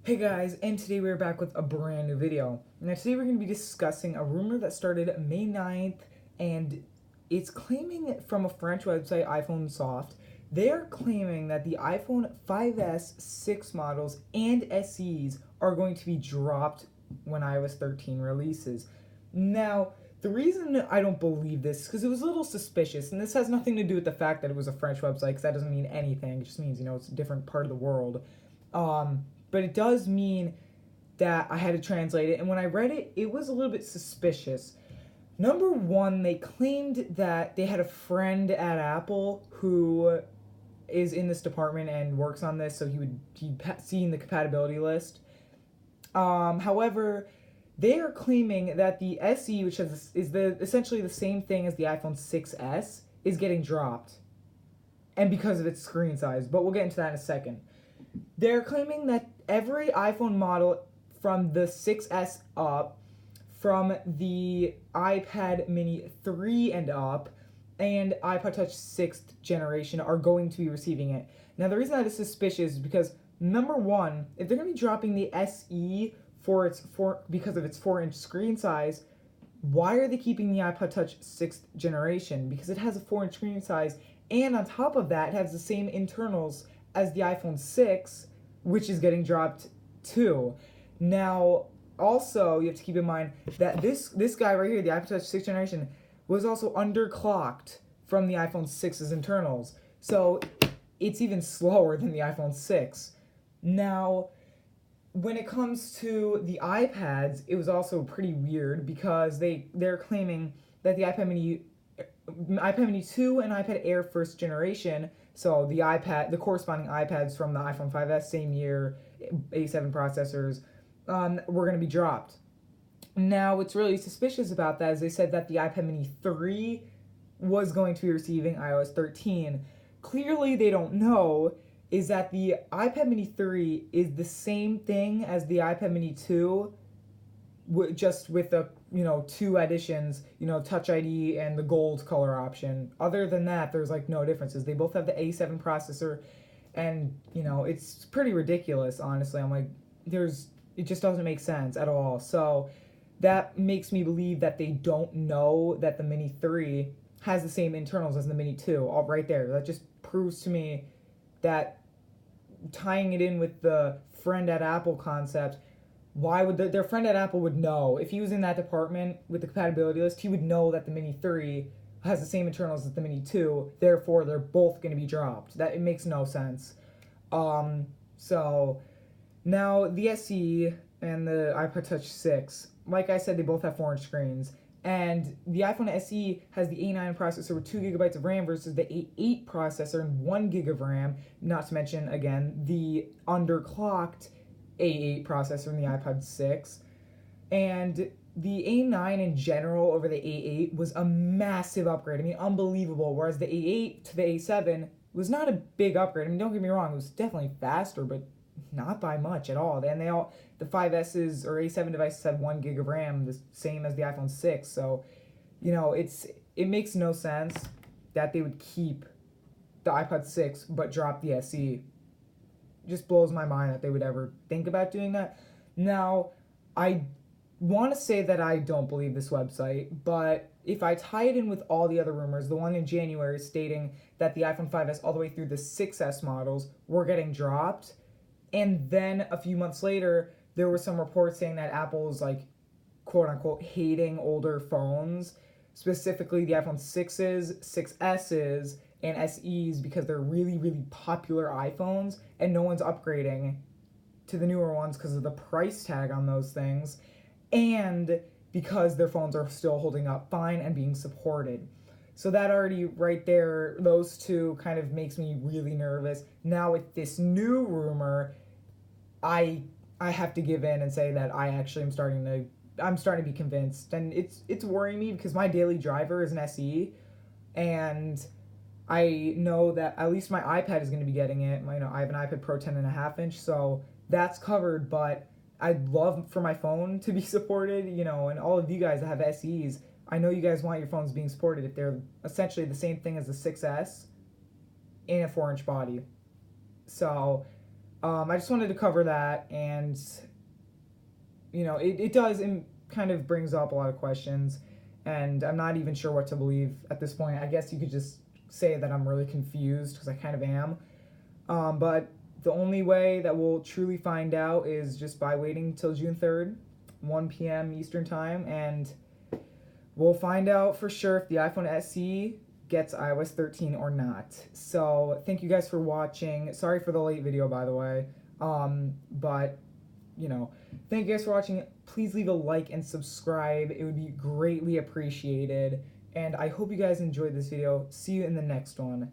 Hey guys, and today we're back with a brand new video. Now today we're going to be discussing a rumor that started May 9th, and it's claiming from a French website, iPhone Soft. They are claiming that the iPhone 5S, 6 models, and SEs are going to be dropped when iOS 13 releases. Now, the reason I don't believe this is because it was a little suspicious, and this has nothing to do with the fact that it was a French website, because that doesn't mean anything. It just means, it's a different part of the world. But it does mean that I had to translate it, and when I read it, it was a little bit suspicious. Number one, they claimed that they had a friend at Apple who is in this department and works on this, so he'd seen the compatibility list. However, they are claiming that the SE, which is essentially the same thing as the iPhone 6S, is getting dropped, and because of its screen size. But we'll get into that in a second. They're claiming that every iPhone model from the 6S up, from the iPad Mini 3 and up, and iPod Touch 6th generation are going to be receiving it. Now, the reason that is suspicious is because, number one, if they're going to be dropping the SE because of its 4-inch screen size, why are they keeping the iPod Touch 6th generation? Because it has a 4-inch screen size, and on top of that, it has the same internals as the iPhone 6, which is getting dropped too. Now, also, you have to keep in mind that this guy right here, the iPod Touch 6th generation, was also underclocked from the iPhone 6's internals. So it's even slower than the iPhone 6. Now, when it comes to the iPads, it was also pretty weird because they're claiming that the iPad Mini 2 and iPad Air first generation, so the corresponding iPads from the iPhone 5S same year, A7 processors, were going to be dropped. Now, what's really suspicious about that is they said that the iPad Mini 3 was going to be receiving iOS 13. Clearly, they don't know is that the iPad Mini 3 is the same thing as the iPad Mini 2, just with the two additions, Touch ID and the gold color option. Other than that, there's no differences. They both have the A7 processor, and it's pretty ridiculous, honestly. I'm like, it just doesn't make sense at all. So that makes me believe that they don't know that the Mini 3 has the same internals as the Mini 2. All right there. That just proves to me that, tying it in with the friend at Apple concept, why would their friend at Apple would know? If he was in that department with the compatibility list, he would know that the Mini 3 has the same internals as the Mini 2, therefore they're both going to be dropped. It makes no sense. So now the SE and the iPod Touch 6, like I said, they both have 4-inch screens. And the iPhone SE has the A9 processor with 2 gigabytes of RAM versus the A8 processor and 1 gig of RAM, not to mention, again, the underclocked A8 processor in the iPod 6. And the A9 in general over the A8 was a massive upgrade. I mean, unbelievable. Whereas the A8 to the A7 was not a big upgrade. I mean, don't get me wrong, it was definitely faster, but not by much at all. And the 5S's or A7 devices had 1 gig of RAM, the same as the iPhone 6. So, it makes no sense that they would keep the iPod 6 but drop the SE. It just blows my mind that they would ever think about doing that. Now, I want to say that I don't believe this website, but if I tie it in with all the other rumors, the one in January stating that the iPhone 5S all the way through the 6S models were getting dropped, and then a few months later, there were some reports saying that Apple's quote unquote hating older phones, specifically the iPhone 6s, 6Ss, and SEs, because they're really, really popular iPhones and no one's upgrading to the newer ones because of the price tag on those things, and because their phones are still holding up fine and being supported. So that already right there, those two kind of makes me really nervous. Now with this new rumor, I have to give in and say that I actually am starting to be convinced, and it's worrying me because my daily driver is an SE, and I know that at least my iPad is going to be getting it. I have an iPad Pro 10.5-inch, so that's covered. But I'd love for my phone to be supported, and all of you guys that have SEs, I know you guys want your phones being supported if they're essentially the same thing as the 6S in a 4-inch body. So I just wanted to cover that, and it does kind of brings up a lot of questions, and I'm not even sure what to believe at this point. I guess you could just say that I'm really confused because I kind of am. But the only way that we'll truly find out is just by waiting till June 3rd, 1 p.m. Eastern Time, and we'll find out for sure if the iPhone SE gets iOS 13 or not. So thank you guys for watching. Sorry for the late video, by the way. But thank you guys for watching. Please leave a like and subscribe. It would be greatly appreciated. And I hope you guys enjoyed this video. See you in the next one.